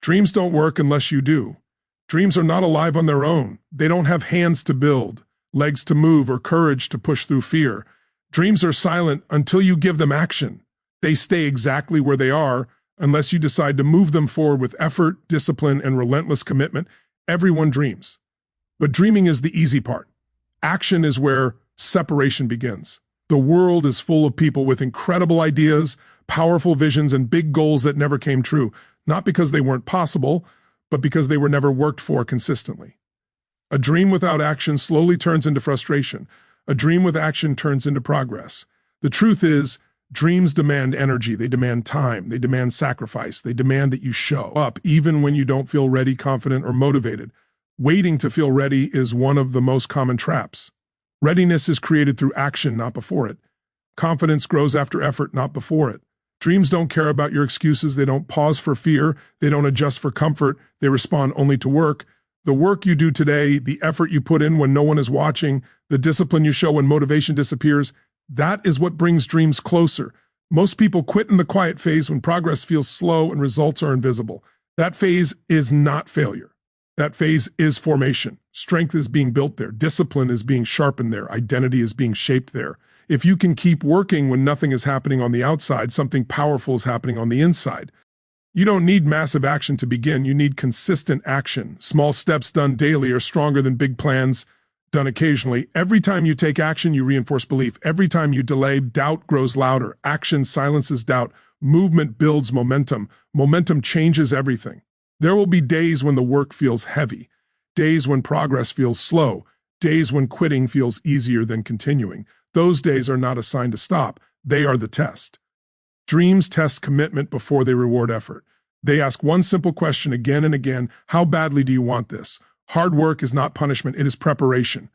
Dreams don't work unless you do. Dreams are not alive on their own. They don't have hands to build, legs to move, or courage to push through fear. Dreams are silent until you give them action. They stay exactly where they are unless you decide to move them forward with effort, discipline, and relentless commitment. Everyone dreams. But dreaming is the easy part. Action is where separation begins. The world is full of people with incredible ideas, powerful visions, and big goals that never came true, not because they weren't possible, but because they were never worked for consistently. A dream without action slowly turns into frustration. A dream with action turns into progress. The truth is, dreams demand energy, they demand time, they demand sacrifice, they demand that you show up even when you don't feel ready, confident, or motivated. Waiting to feel ready is one of the most common traps. Readiness is created through action, not before it. Confidence grows after effort, not before it. Dreams don't care about your excuses, they don't pause for fear, they don't adjust for comfort, they respond only to work. The work you do today, the effort you put in when no one is watching, the discipline you show when motivation disappears, that is what brings dreams closer. Most people quit in the quiet phase when progress feels slow and results are invisible. That phase is not failure. That phase is formation. Strength is being built there. Discipline is being sharpened there. Identity is being shaped there. If you can keep working when nothing is happening on the outside, something powerful is happening on the inside. You don't need massive action to begin. You need consistent action. Small steps done daily are stronger than big plans done occasionally. Every time you take action, you reinforce belief. Every time you delay, doubt grows louder. Action silences doubt. Movement builds momentum. Momentum changes everything. There will be days when the work feels heavy, days when progress feels slow, days when quitting feels easier than continuing. Those days are not a sign to stop. They are the test. Dreams test commitment before they reward effort. They ask one simple question again and again: how badly do you want this? Hard work is not punishment, it is preparation.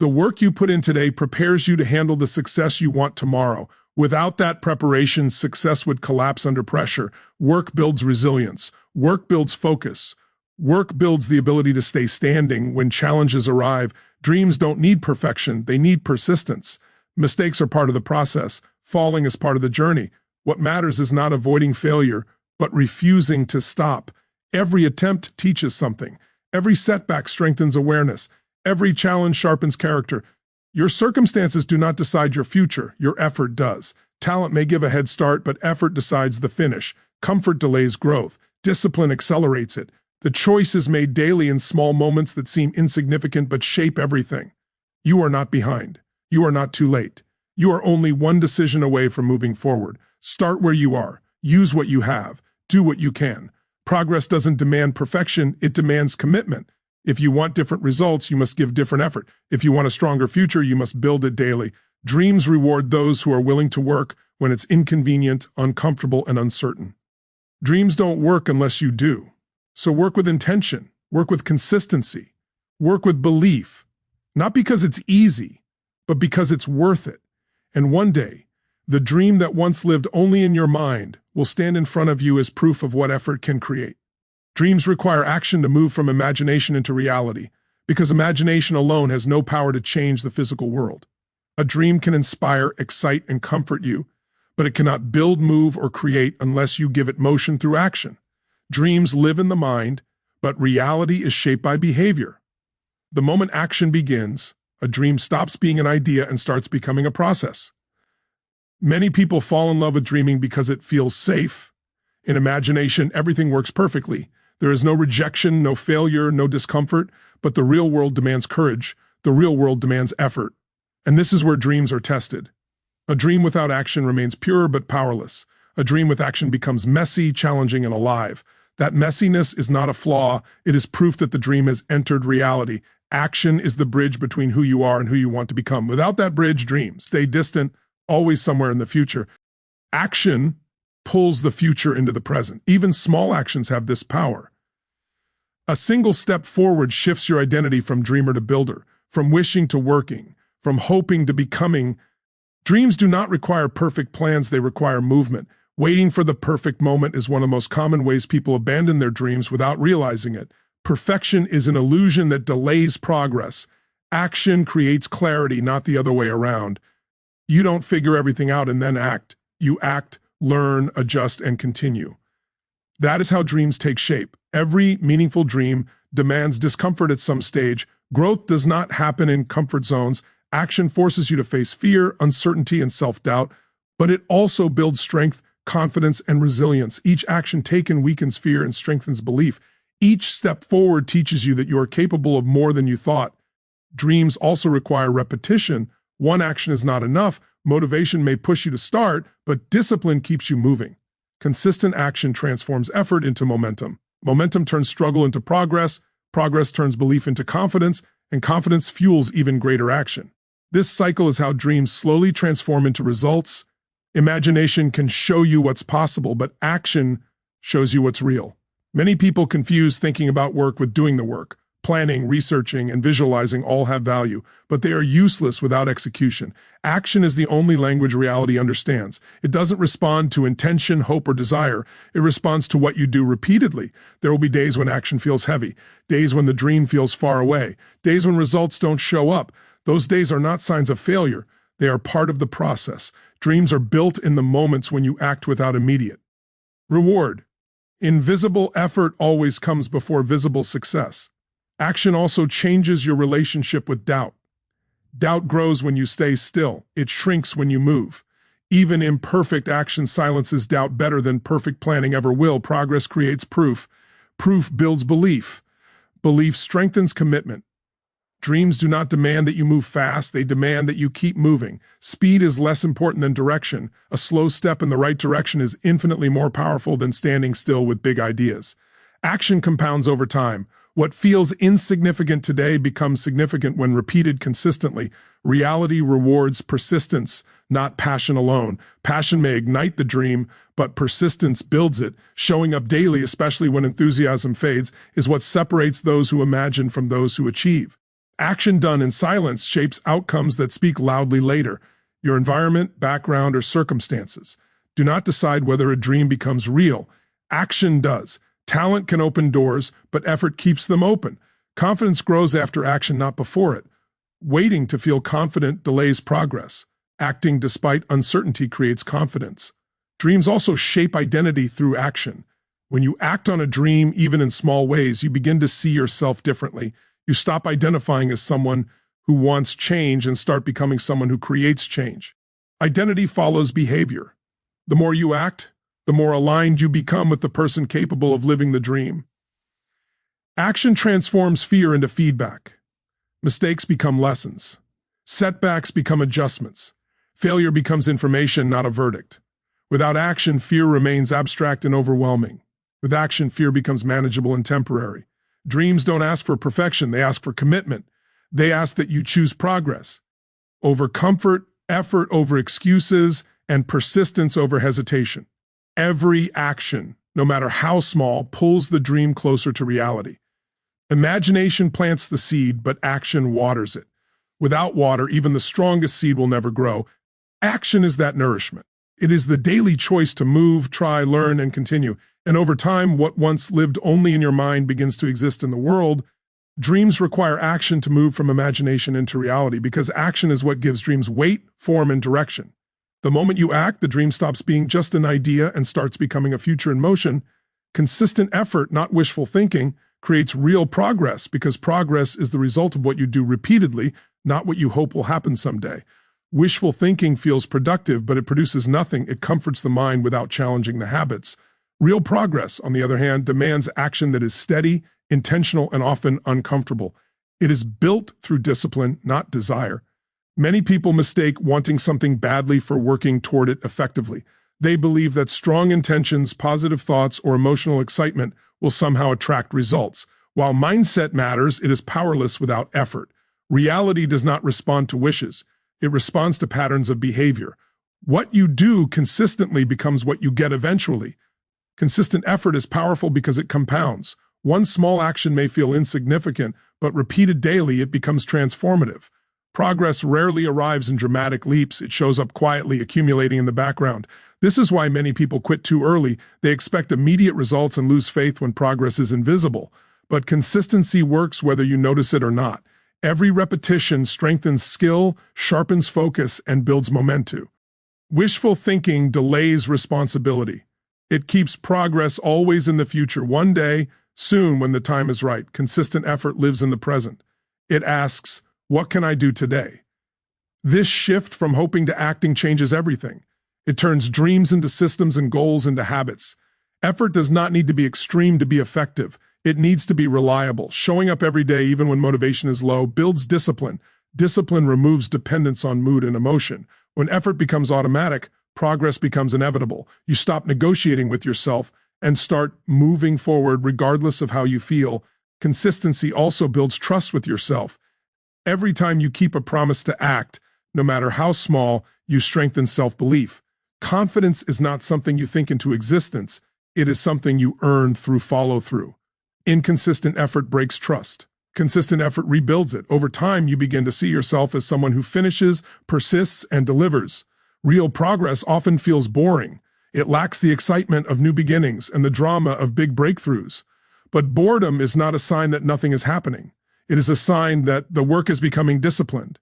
The work you put in today prepares you to handle the success you want tomorrow. Without that preparation, success would collapse under pressure. Work builds resilience. Work builds focus. Work builds the ability to stay standing when challenges arrive. Dreams don't need perfection, they need persistence. Mistakes are part of the process. Falling is part of the journey. What matters is not avoiding failure, but refusing to stop. Every attempt teaches something. Every setback strengthens awareness. Every challenge sharpens character. Your circumstances do not decide your future, your effort does. Talent may give a head start, but effort decides the finish. Comfort delays growth. Discipline accelerates it. The choice is made daily in small moments that seem insignificant but shape everything. You are not behind. You are not too late. You are only one decision away from moving forward. Start where you are. Use what you have. Do what you can. Progress doesn't demand perfection, it demands commitment. If you want different results, you must give different effort. If you want a stronger future, you must build it daily. Dreams reward those who are willing to work when it's inconvenient, uncomfortable, and uncertain. Dreams don't work unless you do. So work with intention, work with consistency, work with belief. Not because it's easy, but because it's worth it. And one day, the dream that once lived only in your mind will stand in front of you as proof of what effort can create. Dreams require action to move from imagination into reality, because imagination alone has no power to change the physical world. A dream can inspire, excite, and comfort you, but it cannot build, move, or create unless you give it motion through action. Dreams live in the mind, but reality is shaped by behavior. The moment action begins, a dream stops being an idea and starts becoming a process. Many people fall in love with dreaming because it feels safe. In imagination, everything works perfectly. There is no rejection, no failure, no discomfort, but the real world demands courage. The real world demands effort. And this is where dreams are tested. A dream without action remains pure but powerless. A dream with action becomes messy, challenging, and alive. That messiness is not a flaw. It is proof that the dream has entered reality. Action is the bridge between who you are and who you want to become. Without that bridge, dreams stay distant, always somewhere in the future. Action pulls the future into the present. Even small actions have this power. A single step forward shifts your identity from dreamer to builder, from wishing to working, from hoping to becoming. Dreams do not require perfect plans, they require movement. Waiting for the perfect moment is one of the most common ways people abandon their dreams without realizing it. Perfection is an illusion that delays progress. Action creates clarity, not the other way around. You don't figure everything out and then act. You act, learn, adjust, and continue. That is how dreams take shape. Every meaningful dream demands discomfort at some stage. Growth does not happen in comfort zones. Action forces you to face fear, uncertainty, and self-doubt, but it also builds strength, confidence, and resilience. Each action taken weakens fear and strengthens belief. Each step forward teaches you that you are capable of more than you thought. Dreams also require repetition. One action is not enough. Motivation may push you to start, but discipline keeps you moving. Consistent action transforms effort into momentum. Momentum turns struggle into progress. Progress turns belief into confidence, and confidence fuels even greater action. This cycle is how dreams slowly transform into results. Imagination can show you what's possible, but action shows you what's real. Many people confuse thinking about work with doing the work. Planning, researching, and visualizing all have value, but they are useless without execution. Action is the only language reality understands. It doesn't respond to intention, hope, or desire. It responds to what you do repeatedly. There will be days when action feels heavy, days when the dream feels far away, days when results don't show up. Those days are not signs of failure. They are part of the process. Dreams are built in the moments when you act without immediate reward. Invisible effort always comes before visible success. Action also changes your relationship with doubt. Doubt grows when you stay still. It shrinks when you move. Even imperfect action silences doubt better than perfect planning ever will. Progress creates proof. Proof builds belief. Belief strengthens commitment. Dreams do not demand that you move fast, they demand that you keep moving. Speed is less important than direction. A slow step in the right direction is infinitely more powerful than standing still with big ideas. Action compounds over time. What feels insignificant today becomes significant when repeated consistently. Reality rewards persistence, not passion alone. Passion may ignite the dream, but persistence builds it. Showing up daily, especially when enthusiasm fades, is what separates those who imagine from those who achieve. Action done in silence shapes outcomes that speak loudly later. Your environment, background, or circumstances do not decide whether a dream becomes real. Action does. Talent can open doors, but effort keeps them open. Confidence grows after action, not before it. Waiting to feel confident delays progress. Acting despite uncertainty creates confidence. Dreams also shape identity through action. When you act on a dream, even in small ways, you begin to see yourself differently. You stop identifying as someone who wants change and start becoming someone who creates change. Identity follows behavior. The more you act, the more aligned you become with the person capable of living the dream. Action transforms fear into feedback. Mistakes become lessons. Setbacks become adjustments. Failure becomes information, not a verdict. Without action, fear remains abstract and overwhelming. With action, fear becomes manageable and temporary. Dreams don't ask for perfection, they ask for commitment. They ask that you choose progress over comfort, effort over excuses, and persistence over hesitation. Every action, no matter how small, pulls the dream closer to reality. Imagination plants the seed, but action waters it. Without water, even the strongest seed will never grow. Action is that nourishment. It is the daily choice to move, try, learn, and continue. And over time, what once lived only in your mind begins to exist in the world. Dreams require action to move from imagination into reality because action is what gives dreams weight, form, and direction. The moment you act, the dream stops being just an idea and starts becoming a future in motion. Consistent effort, not wishful thinking, creates real progress because progress is the result of what you do repeatedly, not what you hope will happen someday. Wishful thinking feels productive, but it produces nothing. It comforts the mind without challenging the habits. Real progress, on the other hand, demands action that is steady, intentional, and often uncomfortable. It is built through discipline, not desire. Many people mistake wanting something badly for working toward it effectively. They believe that strong intentions, positive thoughts, or emotional excitement will somehow attract results. While mindset matters, it is powerless without effort. Reality does not respond to wishes. It responds to patterns of behavior. What you do consistently becomes what you get eventually. Consistent effort is powerful because it compounds. One small action may feel insignificant, but repeated daily, it becomes transformative. Progress rarely arrives in dramatic leaps. It shows up quietly, accumulating in the background. This is why many people quit too early. They expect immediate results and lose faith when progress is invisible. But consistency works whether you notice it or not. Every repetition strengthens skill, sharpens focus, and builds momentum. Wishful thinking delays responsibility. It keeps progress always in the future. One day, soon when the time is right, consistent effort lives in the present. It asks, what can I do today? This shift from hoping to acting changes everything. It turns dreams into systems and goals into habits. Effort does not need to be extreme to be effective. It needs to be reliable. Showing up every day, even when motivation is low, builds discipline. Discipline removes dependence on mood and emotion. When effort becomes automatic, progress becomes inevitable. You stop negotiating with yourself and start moving forward regardless of how you feel. Consistency also builds trust with yourself. Every time you keep a promise to act, no matter how small, you strengthen self-belief. Confidence is not something you think into existence. It is something you earn through follow-through. Inconsistent effort breaks trust. Consistent effort rebuilds it. Over time, you begin to see yourself as someone who finishes, persists, and delivers. Real progress often feels boring. It lacks the excitement of new beginnings and the drama of big breakthroughs. But boredom is not a sign that nothing is happening. It is a sign that the work is becoming disciplined.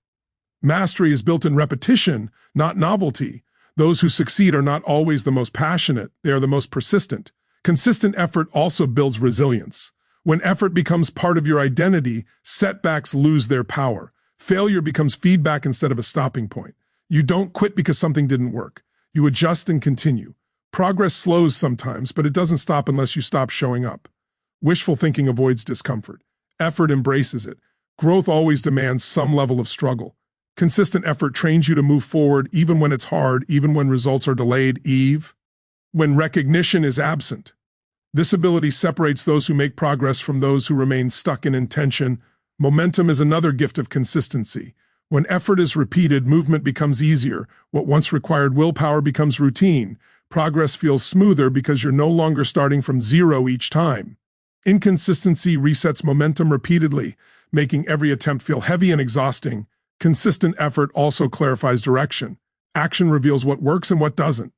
Mastery is built in repetition, not novelty. Those who succeed are not always the most passionate, they are the most persistent. Consistent effort also builds resilience. When effort becomes part of your identity, setbacks lose their power. Failure becomes feedback instead of a stopping point. You don't quit because something didn't work. You adjust and continue. Progress slows sometimes, but it doesn't stop unless you stop showing up. Wishful thinking avoids discomfort. Effort embraces it. Growth always demands some level of struggle. Consistent effort trains you to move forward even when it's hard, even when results are delayed. When recognition is absent. This ability separates those who make progress from those who remain stuck in intention. Momentum is another gift of consistency. When effort is repeated, movement becomes easier. What once required willpower becomes routine. Progress feels smoother because you're no longer starting from zero each time. Inconsistency resets momentum repeatedly, making every attempt feel heavy and exhausting. Consistent effort also clarifies direction. Action reveals what works and what doesn't.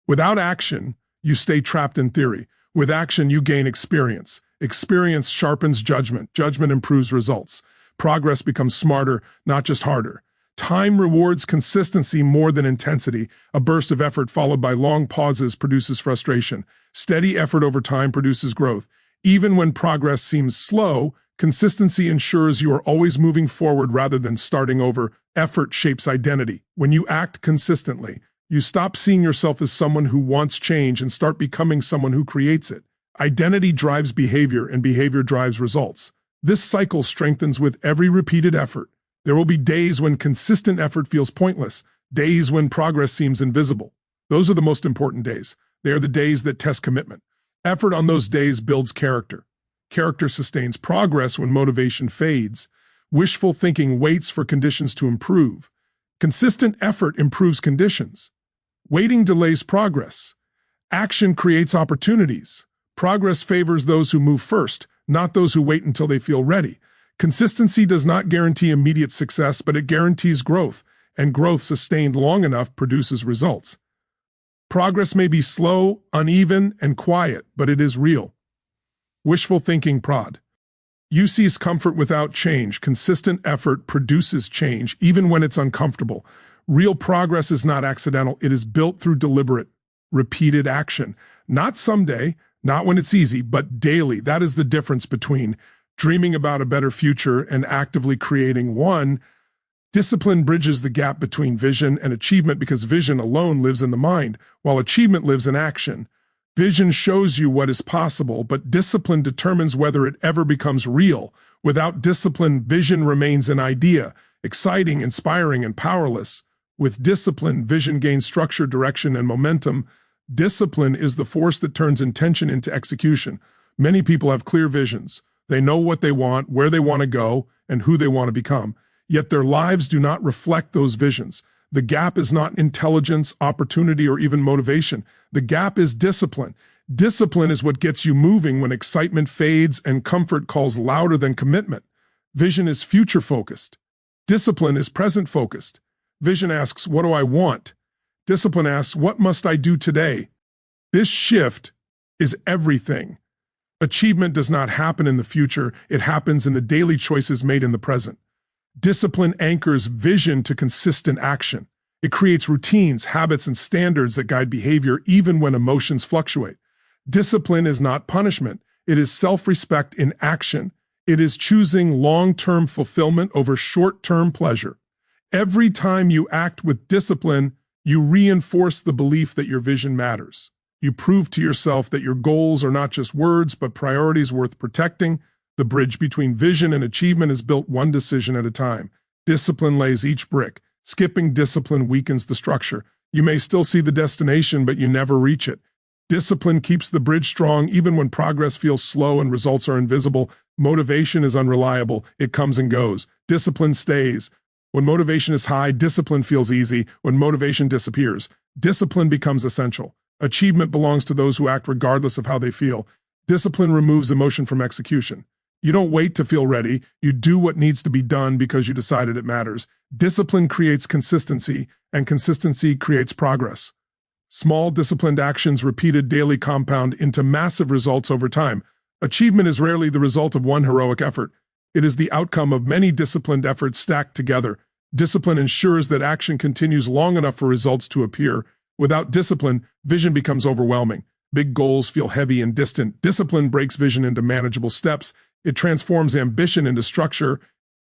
Without action, you stay trapped in theory. With action, you gain experience. Experience sharpens judgment. Judgment improves results. Progress becomes smarter, not just harder. Time rewards consistency more than intensity. A burst of effort followed by long pauses produces frustration. Steady effort over time produces growth. Even when progress seems slow, consistency ensures you are always moving forward rather than starting over. Effort shapes identity. When you act consistently, you stop seeing yourself as someone who wants change and start becoming someone who creates it. Identity drives behavior, and behavior drives results. This cycle strengthens with every repeated effort. There will be days when consistent effort feels pointless, days when progress seems invisible. Those are the most important days. They are the days that test commitment. Effort on those days builds character. Character sustains progress when motivation fades. Wishful thinking waits for conditions to improve. Consistent effort improves conditions. Waiting delays progress. Action creates opportunities. Progress favors those who move first, not those who wait until they feel ready. Consistency does not guarantee immediate success, but it guarantees growth, and growth sustained long enough produces results. Progress may be slow, uneven, and quiet, but it is real. Wishful thinking prod. You seek comfort without change. Consistent effort produces change, even when it's uncomfortable. Real progress is not accidental. It is built through deliberate, repeated action. Not someday, not when it's easy, but daily. That is the difference between dreaming about a better future and actively creating one. Discipline bridges the gap between vision and achievement because vision alone lives in the mind, while achievement lives in action. Vision shows you what is possible, but discipline determines whether it ever becomes real. Without discipline, vision remains an idea, exciting, inspiring, and powerless. With discipline, vision gains structure, direction, and momentum. Discipline is the force that turns intention into execution. Many people have clear visions. They know what they want, where they want to go, and who they want to become. Yet their lives do not reflect those visions. The gap is not intelligence, opportunity, or even motivation. The gap is discipline. Discipline is what gets you moving when excitement fades and comfort calls louder than commitment. Vision is future-focused. Discipline is present-focused. Vision asks, what do I want? Discipline asks, what must I do today? This shift is everything. Achievement does not happen in the future. It happens in the daily choices made in the present. Discipline anchors vision to consistent action. It creates routines, habits, and standards that guide behavior even when emotions fluctuate. Discipline is not punishment. It is self-respect in action. It is choosing long-term fulfillment over short-term pleasure. Every time you act with discipline, you reinforce the belief that your vision matters. You prove to yourself that your goals are not just words, but priorities worth protecting. The bridge between vision and achievement is built one decision at a time. Discipline lays each brick. Skipping discipline weakens the structure. You may still see the destination, but you never reach it. Discipline keeps the bridge strong even when progress feels slow and results are invisible. Motivation is unreliable. It comes and goes. Discipline stays. When motivation is high, discipline feels easy. When motivation disappears, discipline becomes essential. Achievement belongs to those who act regardless of how they feel. Discipline removes emotion from execution. You don't wait to feel ready. You do what needs to be done because you decided it matters. Discipline creates consistency, and consistency creates progress. Small, disciplined actions repeated daily compound into massive results over time. Achievement is rarely the result of one heroic effort. It is the outcome of many disciplined efforts stacked together. Discipline ensures that action continues long enough for results to appear. Without discipline, vision becomes overwhelming. Big goals feel heavy and distant. Discipline breaks vision into manageable steps. It transforms ambition into structure.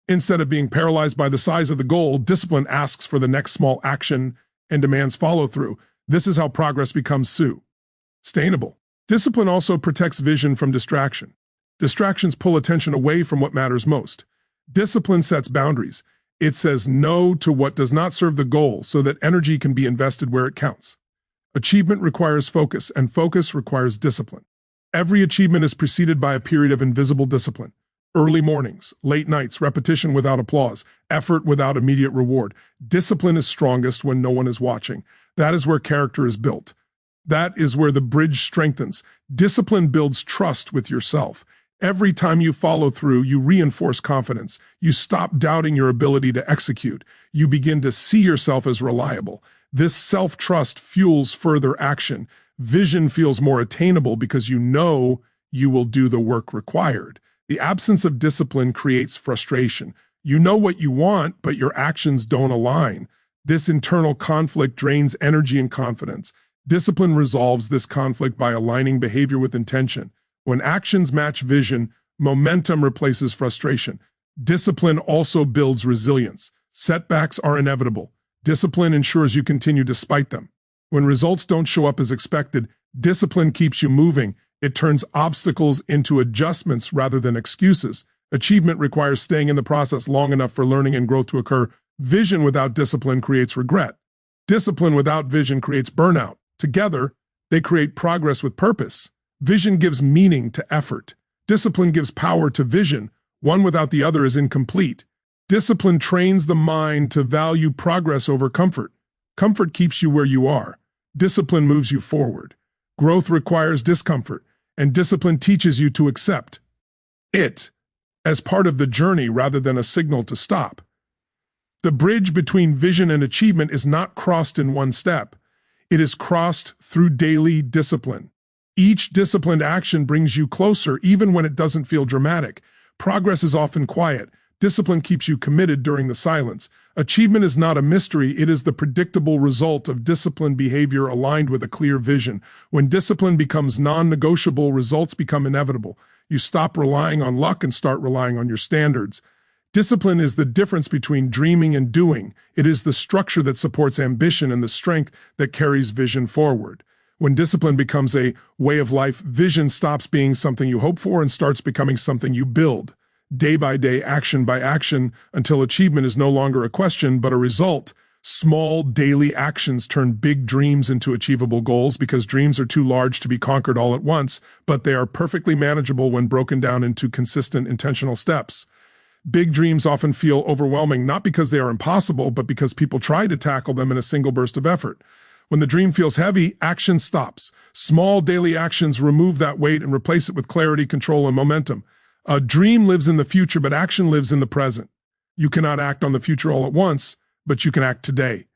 Instead of being paralyzed by the size of the goal, discipline asks for the next small action and demands follow-through. This is how progress becomes sustainable. Discipline also protects vision from distraction. Distractions pull attention away from what matters most. Discipline sets boundaries. It says no to what does not serve the goal so that energy can be invested where it counts. Achievement requires focus, and focus requires discipline. Every achievement is preceded by a period of invisible discipline. Early mornings, late nights, repetition without applause, effort without immediate reward. Discipline is strongest when no one is watching. That is where character is built. That is where the bridge strengthens. Discipline builds trust with yourself. Every time you follow through, you reinforce confidence. You stop doubting your ability to execute. You begin to see yourself as reliable. This self-trust fuels further action. Vision feels more attainable because you know you will do the work required. The absence of discipline creates frustration. You know what you want, but your actions don't align. This internal conflict drains energy and confidence. Discipline resolves this conflict by aligning behavior with intention. When actions match vision, momentum replaces frustration. Discipline also builds resilience. Setbacks are inevitable. Discipline ensures you continue despite them. When results don't show up as expected, discipline keeps you moving. It turns obstacles into adjustments rather than excuses. Achievement requires staying in the process long enough for learning and growth to occur. Vision without discipline creates regret. Discipline without vision creates burnout. Together, they create progress with purpose. Vision gives meaning to effort. Discipline gives power to vision. One without the other is incomplete. Discipline trains the mind to value progress over comfort. Comfort keeps you where you are. Discipline moves you forward. Growth requires discomfort, and discipline teaches you to accept it as part of the journey rather than a signal to stop. The bridge between vision and achievement is not crossed in one step. It is crossed through daily discipline. Each disciplined action brings you closer, even when it doesn't feel dramatic. Progress is often quiet. Discipline keeps you committed during the silence. Achievement is not a mystery. It is the predictable result of disciplined behavior aligned with a clear vision. When discipline becomes non-negotiable, results become inevitable. You stop relying on luck and start relying on your standards. Discipline is the difference between dreaming and doing. It is the structure that supports ambition and the strength that carries vision forward. When discipline becomes a way of life, vision stops being something you hope for and starts becoming something you build. Day by day, action by action, until achievement is no longer a question but a result. Small daily actions turn big dreams into achievable goals because dreams are too large to be conquered all at once, but they are perfectly manageable when broken down into consistent, intentional steps. Big dreams often feel overwhelming, not because they are impossible, but because people try to tackle them in a single burst of effort. When the dream feels heavy, action stops. Small daily actions remove that weight and replace it with clarity, control, and momentum. A dream lives in the future, but action lives in the present. You cannot act on the future all at once, but you can act today.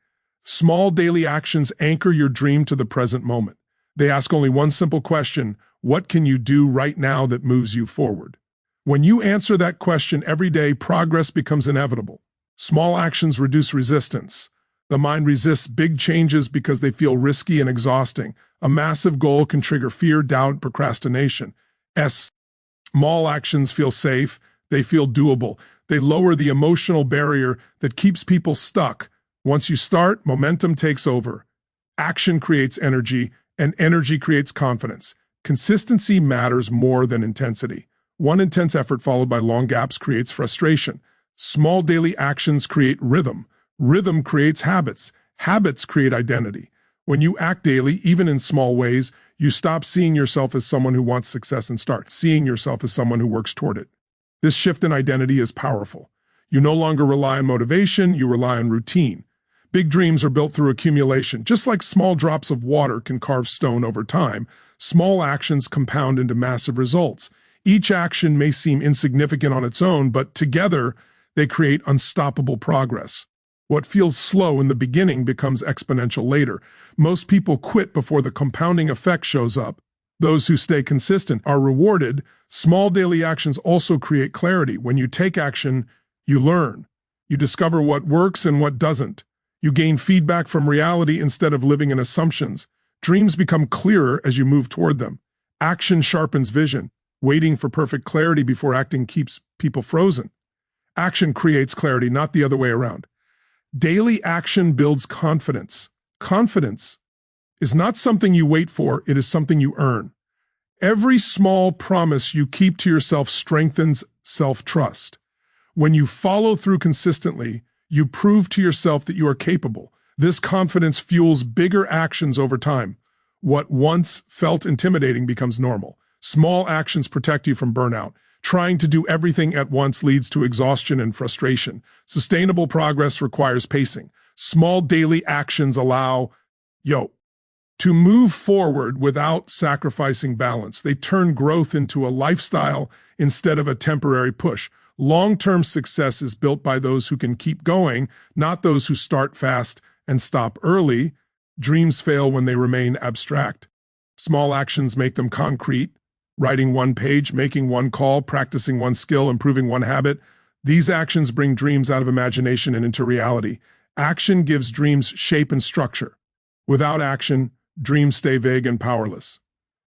Small daily actions anchor your dream to the present moment. They ask only one simple question: what can you do right now that moves you forward? When you answer that question every day, progress becomes inevitable. Small actions reduce resistance. The mind resists big changes because they feel risky and exhausting. A massive goal can trigger fear, doubt, procrastination. Small actions feel safe. They feel doable. They lower the emotional barrier that keeps people stuck. Once you start, momentum takes over. Action creates energy, and energy creates confidence. Consistency matters more than intensity. One intense effort followed by long gaps creates frustration. Small daily actions create rhythm. Rhythm creates habits. Habits create identity. When you act daily, even in small ways, you stop seeing yourself as someone who wants success and start seeing yourself as someone who works toward it. This shift in identity is powerful. You no longer rely on motivation, you rely on routine. Big dreams are built through accumulation. Just like small drops of water can carve stone over time, small actions compound into massive results. Each action may seem insignificant on its own, but together they create unstoppable progress. What feels slow in the beginning becomes exponential later. Most people quit before the compounding effect shows up. Those who stay consistent are rewarded. Small daily actions also create clarity. When you take action, you learn. You discover what works and what doesn't. You gain feedback from reality instead of living in assumptions. Dreams become clearer as you move toward them. Action sharpens vision. Waiting for perfect clarity before acting keeps people frozen. Action creates clarity, not the other way around. Daily action builds confidence. Confidence is not something you wait for, it is something you earn. Every small promise you keep to yourself strengthens self-trust. When you follow through consistently, you prove to yourself that you are capable. This confidence fuels bigger actions over time. What once felt intimidating becomes normal. Small actions protect you from burnout. Trying to do everything at once leads to exhaustion and frustration. Sustainable progress requires pacing. Small daily actions allow, to move forward without sacrificing balance. They turn growth into a lifestyle instead of a temporary push. Long-term success is built by those who can keep going, not those who start fast and stop early. Dreams fail when they remain abstract. Small actions make them concrete. Writing one page, making one call, practicing one skill, improving one habit. These actions bring dreams out of imagination and into reality. Action gives dreams shape and structure. Without action, dreams stay vague and powerless.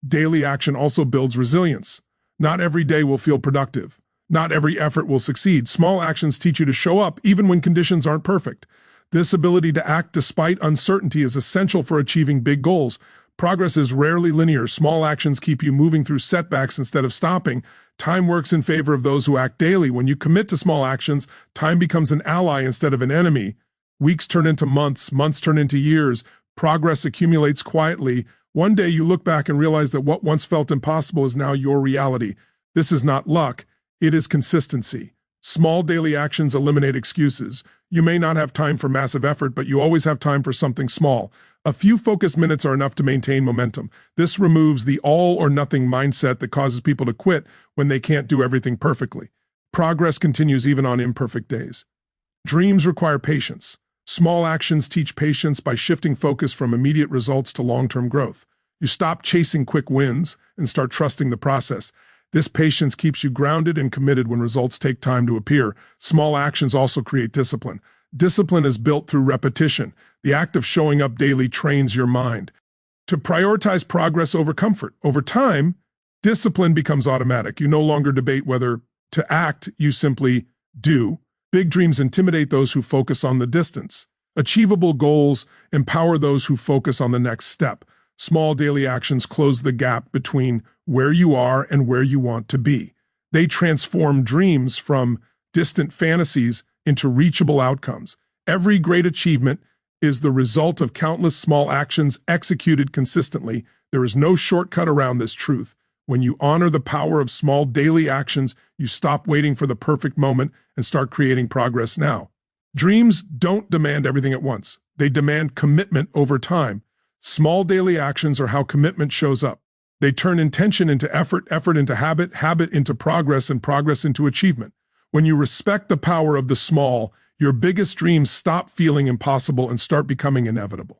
Daily action also builds resilience. Not every day will feel productive. Not every effort will succeed. Small actions teach you to show up even when conditions aren't perfect. This ability to act despite uncertainty is essential for achieving big goals. Progress is rarely linear. Small actions keep you moving through setbacks instead of stopping. Time works in favor of those who act daily. When you commit to small actions, time becomes an ally instead of an enemy. Weeks turn into months, months turn into years. Progress accumulates quietly. One day you look back and realize that what once felt impossible is now your reality. This is not luck, it is consistency. Small daily actions eliminate excuses. You may not have time for massive effort, but you always have time for something small. A few focused minutes are enough to maintain momentum. This removes the all-or-nothing mindset that causes people to quit when they can't do everything perfectly. Progress continues even on imperfect days. Dreams require patience. Small actions teach patience by shifting focus from immediate results to long-term growth. You stop chasing quick wins and start trusting the process. This patience keeps you grounded and committed when results take time to appear. Small actions also create discipline. Discipline is built through repetition. The act of showing up daily trains your mind to prioritize progress over comfort. Over time, discipline becomes automatic. You no longer debate whether to act, you simply do. Big dreams intimidate those who focus on the distance. Achievable goals empower those who focus on the next step. Small daily actions close the gap between where you are and where you want to be. They transform dreams from distant fantasies into reachable outcomes. Every great achievement is the result of countless small actions executed consistently. There is no shortcut around this truth. When you honor the power of small daily actions, you stop waiting for the perfect moment and start creating progress now. Dreams don't demand everything at once. They demand commitment over time. Small daily actions are how commitment shows up. They turn intention into effort, effort into habit, habit into progress, and progress into achievement. When you respect the power of the small, your biggest dreams stop feeling impossible and start becoming inevitable.